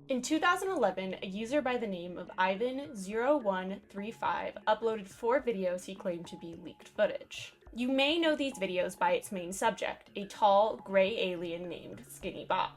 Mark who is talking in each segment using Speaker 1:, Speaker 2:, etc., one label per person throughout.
Speaker 1: In 2011, a user by the name of Ivan0135 uploaded 4 videos he claimed to be leaked footage. You may know these videos by its main subject, a tall, gray alien named Skinny Bob.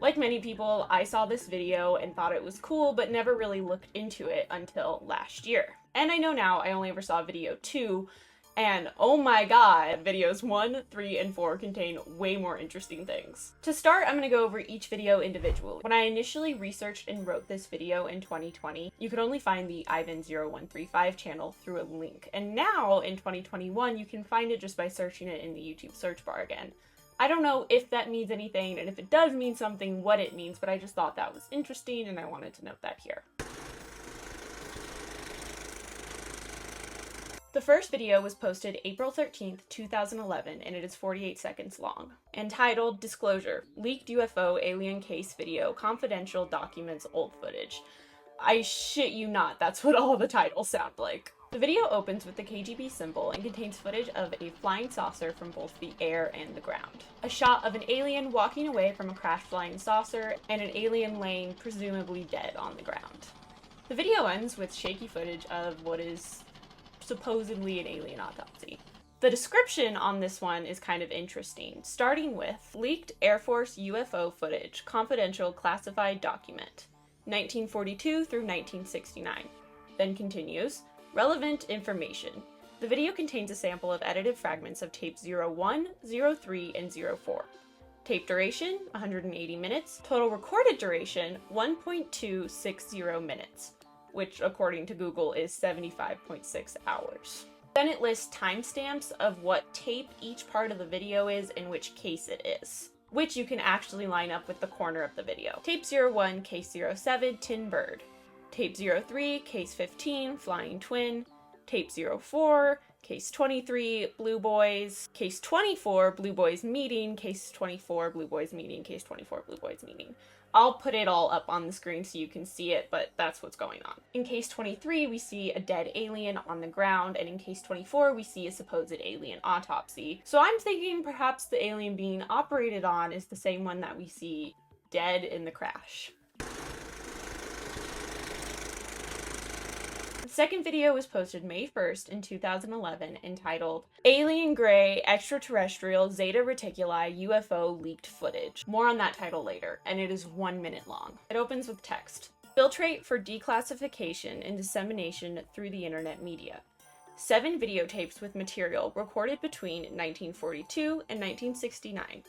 Speaker 1: Like many people, I saw this video and thought it was cool, but never really looked into it until last year. And I know now I only ever saw video 2, and oh my god, videos 1, 3, and 4 contain way more interesting things. To start, I'm going to go over each video individually. When I initially researched and wrote this video in 2020, you could only find the Ivan0135 channel through a link. And now, in 2021, you can find it just by searching it in the YouTube search bar again. I don't know if that means anything, and if it does mean something, what it means, but I just thought that was interesting, and I wanted to note that here. The first video was posted April 13th, 2011, and it is 48 seconds long. Entitled, Disclosure, Leaked UFO Alien Case Video, Confidential Documents Old Footage. I shit you not, that's what all the titles sound like. The video opens with the KGB symbol and contains footage of a flying saucer from both the air and the ground. A shot of an alien walking away from a crashed flying saucer, and an alien laying presumably dead on the ground. The video ends with shaky footage of what is supposedly an alien autopsy. The description on this one is kind of interesting, starting with leaked Air Force UFO footage, confidential classified document, 1942 through 1969. Then continues, relevant information. The video contains a sample of edited fragments of tapes 01, 03, and 04. Tape duration, 180 minutes. Total recorded duration, 1.260 minutes. Which according to Google is 75.6 hours. Then it lists timestamps of what tape each part of the video is and which case it is, which you can actually line up with the corner of the video. Tape 01, case 07, Tin Bird. Tape 03, case 15, Flying Twin. Tape 04, case 23, Blue Boys. Case 24, Blue Boys Meeting. Case 24, Blue Boys Meeting. Case 24, Blue Boys Meeting. I'll put it all up on the screen so you can see it, but that's what's going on. In case 23, we see a dead alien on the ground, and in case 24, we see a supposed alien autopsy. So I'm thinking perhaps the alien being operated on is the same one that we see dead in the crash. The second video was posted May 1st in 2011 entitled Alien Gray Extraterrestrial Zeta Reticuli UFO Leaked Footage. More on that title later, and it is 1 minute long. It opens with text. Filtrate for declassification and dissemination through the internet media. 7 videotapes with material recorded between 1942 and 1969.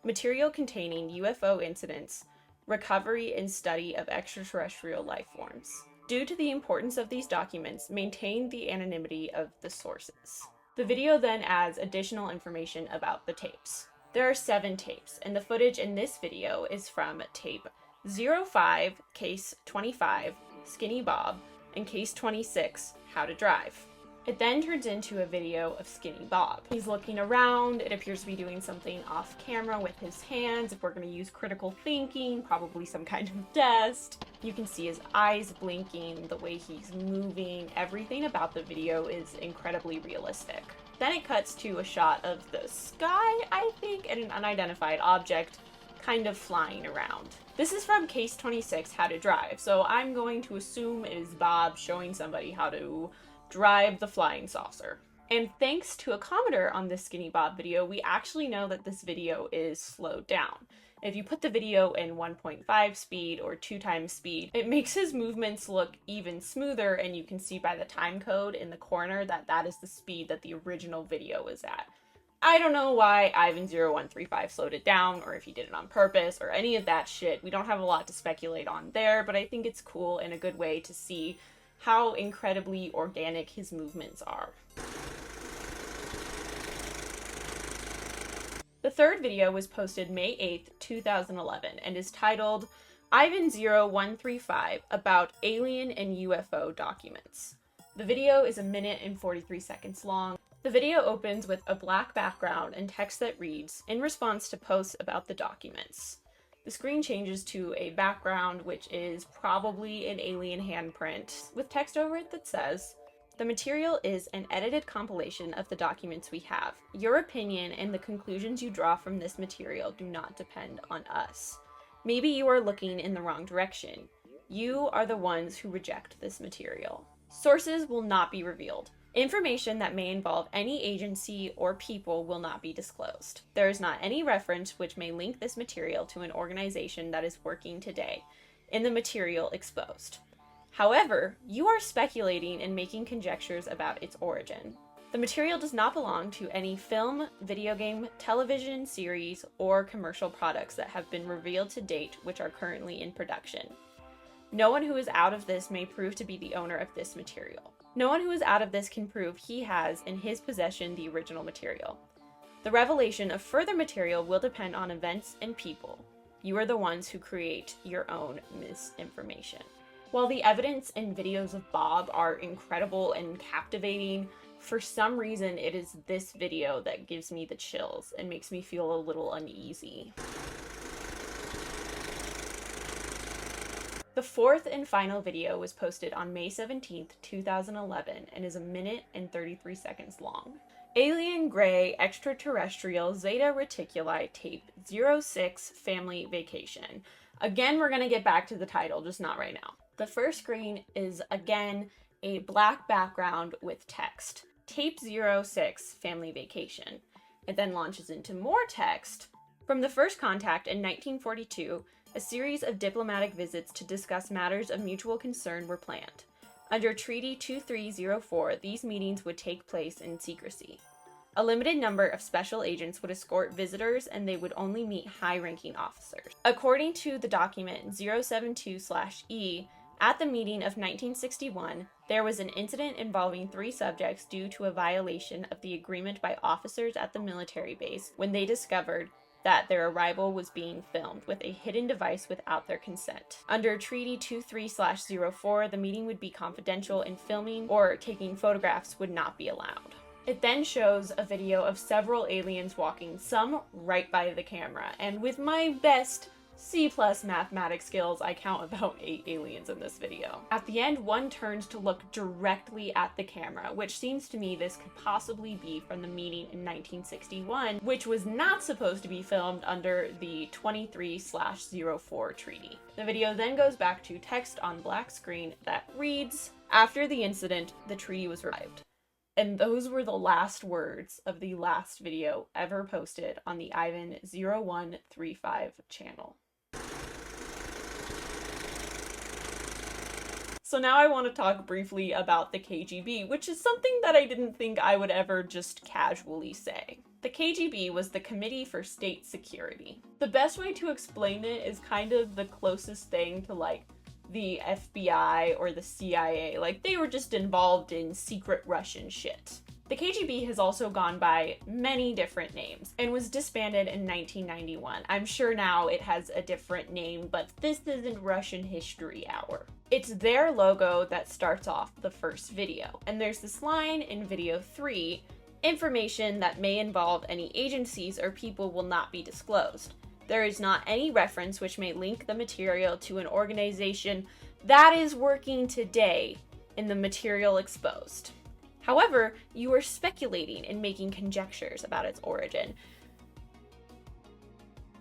Speaker 1: Material containing UFO incidents, recovery and study of extraterrestrial life forms. Due to the importance of these documents, maintain the anonymity of the sources. The video then adds additional information about the tapes. There are 7 tapes, and the footage in this video is from tape 05, case 25, Skinny Bob, and case 26, How to Drive. It then turns into a video of Skinny Bob. He's looking around, it appears to be doing something off camera with his hands. If we're going to use critical thinking, probably some kind of test. You can see his eyes blinking, the way he's moving. Everything about the video is incredibly realistic. Then it cuts to a shot of the sky, I think, and an unidentified object kind of flying around. This is from case 26, How to Drive, so I'm going to assume it is Bob showing somebody how to drive the flying saucer. And thanks to a commenter on this Skinny Bob video, we actually know that this video is slowed down. If you put the video in 1.5 speed or 2 times speed, it makes his movements look even smoother, and you can see by the time code in the corner that that is the speed that the original video is at. I don't know why Ivan0135 slowed it down, or if he did it on purpose, or any of that shit. We don't have a lot to speculate on there, but I think it's cool and a good way to see how incredibly organic his movements are. The third video was posted May 8th, 2011, and is titled Ivan0135 about alien and UFO documents. The video is 1 minute and 43 seconds long. The video opens with a black background and text that reads, in response to posts about the documents. The screen changes to a background which is probably an alien handprint with text over it that says, the material is an edited compilation of the documents we have. Your opinion and the conclusions you draw from this material do not depend on us. Maybe you are looking in the wrong direction. You are the ones who reject this material. Sources will not be revealed. Information that may involve any agency or people will not be disclosed. There is not any reference which may link this material to an organization that is working today in the material exposed. However, you are speculating and making conjectures about its origin. The material does not belong to any film, video game, television series, or commercial products that have been revealed to date which are currently in production. No one who is out of this may prove to be the owner of this material. No one who is out of this can prove he has in his possession the original material. The revelation of further material will depend on events and people. You are the ones who create your own misinformation. While the evidence and videos of Bob are incredible and captivating, for some reason it is this video that gives me the chills and makes me feel a little uneasy. The fourth and final video was posted on May 17th, 2011 and is 1 minute and 33 seconds long. Alien Gray Extraterrestrial Zeta Reticuli Tape 06 Family Vacation. Again, we're going to get back to the title, just not right now. The first screen is, again, a black background with text. Tape 06 Family Vacation. It then launches into more text. From the first contact in 1942, a series of diplomatic visits to discuss matters of mutual concern were planned. Under Treaty 2304, these meetings would take place in secrecy. A limited number of special agents would escort visitors and they would only meet high-ranking officers. According to the document 072/E, at the meeting of 1961, there was an incident involving 3 subjects due to a violation of the agreement by officers at the military base when they discovered that their arrival was being filmed with a hidden device without their consent. Under Treaty 23/04, the meeting would be confidential and filming or taking photographs would not be allowed. It then shows a video of several aliens walking, some right by the camera, and with my best C+ mathematics skills, I count about 8 aliens in this video. At the end, one turns to look directly at the camera, which seems to me this could possibly be from the meeting in 1961, which was not supposed to be filmed under the 23/04 treaty. The video then goes back to text on black screen that reads, "After the incident, the treaty was revived." And those were the last words of the last video ever posted on the Ivan 0135 channel. So now I want to talk briefly about the KGB, which is something that I didn't think I would ever just casually say. The KGB was the Committee for State Security. The best way to explain it is kind of the closest thing to like the FBI or the CIA. Like, they were just involved in secret Russian shit. The KGB has also gone by many different names and was disbanded in 1991. I'm sure now it has a different name, but this isn't Russian History Hour. It's their logo that starts off the first video. And there's this line in video 3, information that may involve any agencies or people will not be disclosed. There is not any reference which may link the material to an organization that is working today in the material exposed. However, you are speculating and making conjectures about its origin.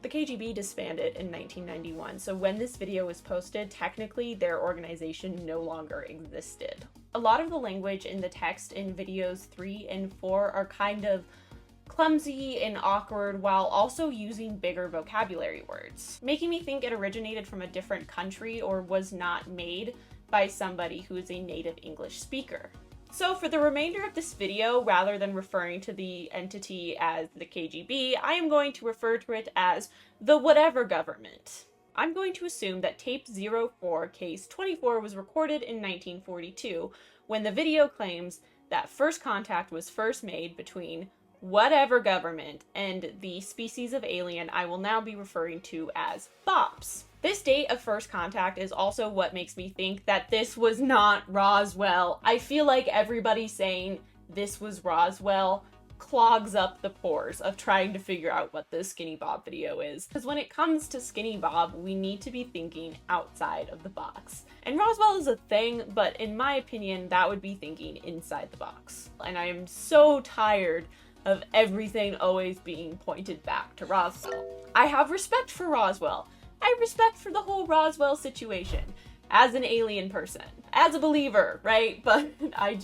Speaker 1: The KGB disbanded in 1991, so when this video was posted, technically their organization no longer existed. A lot of the language in the text in videos 3 and 4 are kind of clumsy and awkward while also using bigger vocabulary words, making me think it originated from a different country or was not made by somebody who is a native English speaker. So for the remainder of this video, rather than referring to the entity as the KGB, I am going to refer to it as the whatever government. I'm going to assume that tape 04 case 24 was recorded in 1942 when the video claims that first contact was first made between whatever government and the species of alien I will now be referring to as Bobs. This date of first contact is also what makes me think that this was not Roswell. I feel like everybody saying this was Roswell clogs up the pores of trying to figure out what this Skinny Bob video is. Because when it comes to Skinny Bob, we need to be thinking outside of the box. And Roswell is a thing, but in my opinion, that would be thinking inside the box. And I am so tired of everything always being pointed back to Roswell. I have respect for Roswell. I have respect for the whole Roswell situation as an alien person, as a believer, right? But I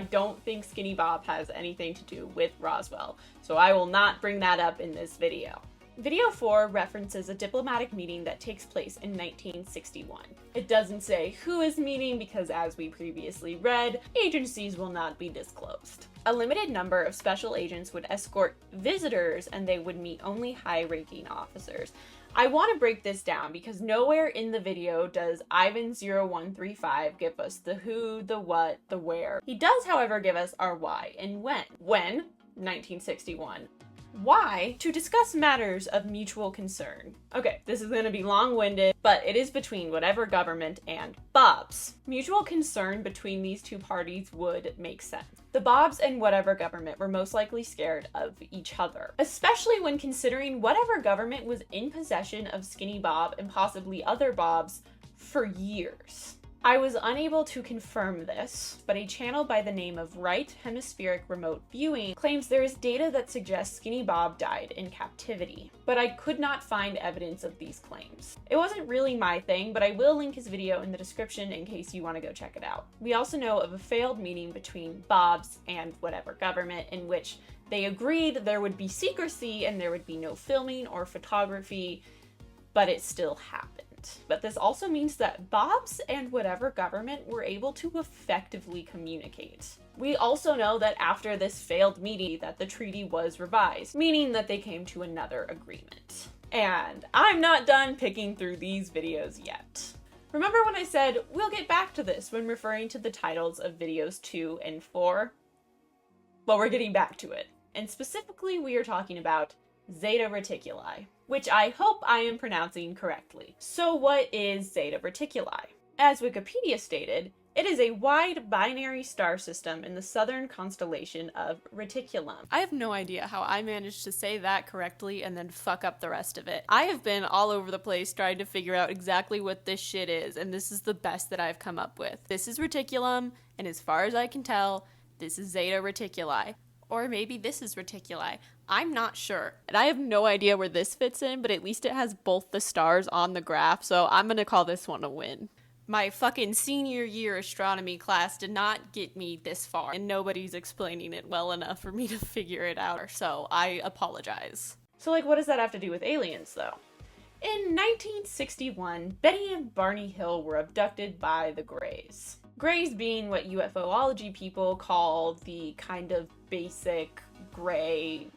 Speaker 1: don't think Skinny Bob has anything to do with Roswell, so I will not bring that up in this video. Video 4 references a diplomatic meeting that takes place in 1961. It doesn't say who is meeting because, as we previously read, agencies will not be disclosed. A limited number of special agents would escort visitors, and they would meet only high-ranking officers. I want to break this down because nowhere in the video does Ivan0135 give us the who, the what, the where. He does, however, give us our why and when. When? 1961. Why? To discuss matters of mutual concern. Okay, this is going to be long-winded, but it is between whatever government and Bob's. Mutual concern between these two parties would make sense. The Bobs and whatever government were most likely scared of each other, especially when considering whatever government was in possession of Skinny Bob and possibly other Bobs for years. I was unable to confirm this, but a channel by the name of Right Hemispheric Remote Viewing claims there is data that suggests Skinny Bob died in captivity, but I could not find evidence of these claims. It wasn't really my thing, but I will link his video in the description in case you want to go check it out. We also know of a failed meeting between Bob's and whatever government in which they agreed there would be secrecy and there would be no filming or photography, but it still happened. But this also means that Bob's and whatever government were able to effectively communicate. We also know that after this failed meeting that the treaty was revised, meaning that they came to another agreement. And I'm not done picking through these videos yet. Remember when I said we'll get back to this when referring to the titles of videos 2 and 4? Well, we're getting back to it. And specifically we are talking about Zeta Reticuli, which I hope I am pronouncing correctly. So what is Zeta Reticuli? As Wikipedia stated, it is a wide binary star system in the southern constellation of Reticulum. I have no idea how I managed to say that correctly and then fuck up the rest of it. I have been all over the place trying to figure out exactly what this shit is, and this is the best that I've come up with. This is Reticulum, and as far as I can tell, this is Zeta Reticuli. Or maybe this is Reticuli. I'm not sure. And I have no idea where this fits in, but at least it has both the stars on the graph, so I'm gonna call this one a win. My fucking senior year astronomy class did not get me this far, and nobody's explaining it well enough for me to figure it out, so I apologize. So what does that have to do with aliens, though? In 1961, Betty and Barney Hill were abducted by the Greys. Greys being what UFOlogy people call the kind of basic gray,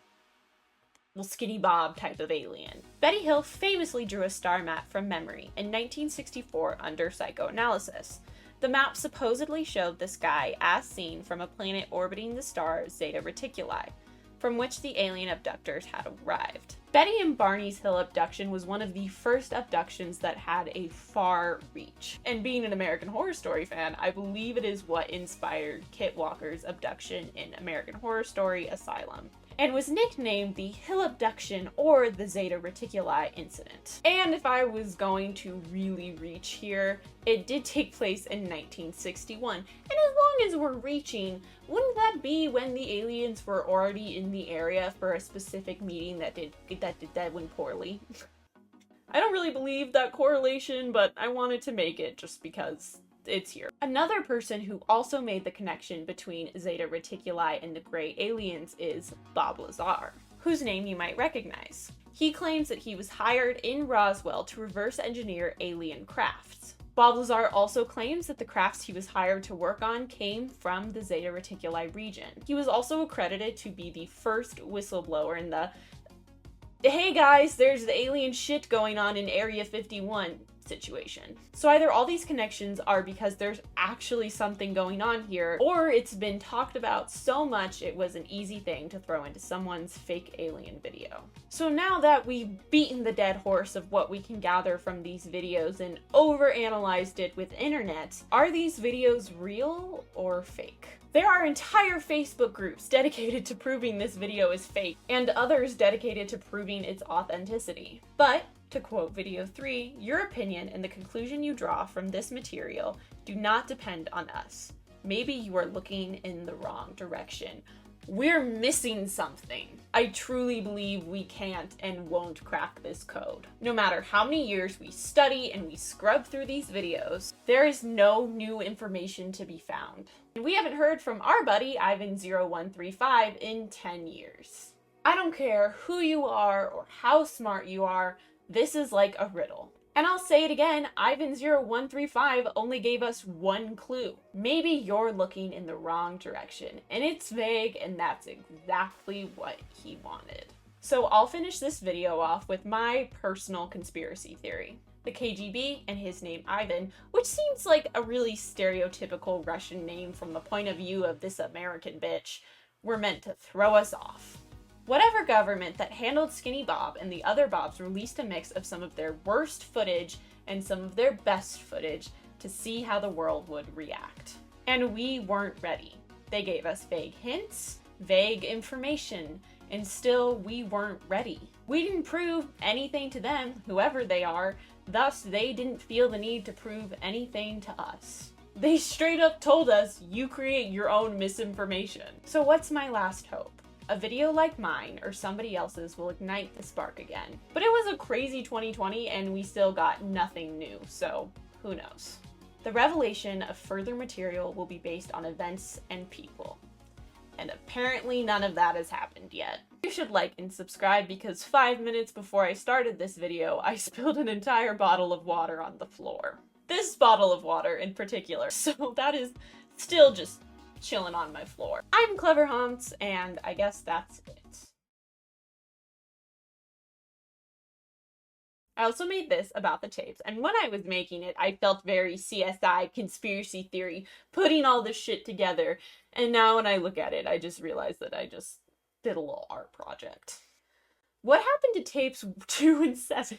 Speaker 1: Skinny Bob type of alien. Betty Hill famously drew a star map from memory in 1964 under psychoanalysis. The map supposedly showed the sky as seen from a planet orbiting the star Zeta Reticuli, from which the alien abductors had arrived. Betty and Barney's Hill abduction was one of the first abductions that had a far reach. And being an American Horror Story fan, I believe it is what inspired Kit Walker's abduction in American Horror Story Asylum, and was nicknamed the Hill Abduction or the Zeta Reticuli incident. And if I was going to really reach here, it did take place in 1961. And as long as we're reaching, wouldn't that be when the aliens were already in the area for a specific meeting that went poorly? I don't really believe that correlation, but I wanted to make it just because it's here. Another person who also made the connection between Zeta Reticuli and the Grey aliens is Bob Lazar, whose name you might recognize. He claims that he was hired in Roswell to reverse engineer alien crafts. Bob Lazar also claims that the crafts he was hired to work on came from the Zeta Reticuli region. He was also accredited to be the first whistleblower in the "hey guys, there's the alien shit going on in Area 51 situation. So either all these connections are because there's actually something going on here, or it's been talked about so much it was an easy thing to throw into someone's fake alien video. So now that we've beaten the dead horse of what we can gather from these videos and overanalyzed it with internet, are these videos real or fake? There are entire Facebook groups dedicated to proving this video is fake, and others dedicated to proving its authenticity. But to quote video 3, your opinion and the conclusion you draw from this material do not depend on us. Maybe you are looking in the wrong direction. We're missing something. I truly believe we can't and won't crack this code. No matter how many years we study and we scrub through these videos, there is no new information to be found. And we haven't heard from our buddy Ivan0135 in 10 years. I don't care who you are or how smart you are, this is like a riddle. And I'll say it again, Ivan0135 only gave us one clue. Maybe you're looking in the wrong direction, and it's vague, and that's exactly what he wanted. So I'll finish this video off with my personal conspiracy theory. The KGB and his name Ivan, which seems like a really stereotypical Russian name from the point of view of this American bitch, were meant to throw us off. Whatever government that handled Skinny Bob and the other Bobs released a mix of some of their worst footage and some of their best footage to see how the world would react. And we weren't ready. They gave us vague hints, vague information, and still we weren't ready. We didn't prove anything to them, whoever they are, thus they didn't feel the need to prove anything to us. They straight up told us, you create your own misinformation. So what's my last hope? A video like mine or somebody else's will ignite the spark again. But it was a crazy 2020 and we still got nothing new, so who knows. The revelation of further material will be based on events and people. And apparently none of that has happened yet. You should like and subscribe because 5 minutes before I started this video, I spilled an entire bottle of water on the floor. This bottle of water in particular, so that is still just chilling on my floor. I'm Clever Hunts, and I guess that's it. I also made this about the tapes, and when I was making it, I felt very CSI conspiracy theory, putting all this shit together, and now when I look at it, I just realized that I just did a little art project. What happened to tapes 2 and 7?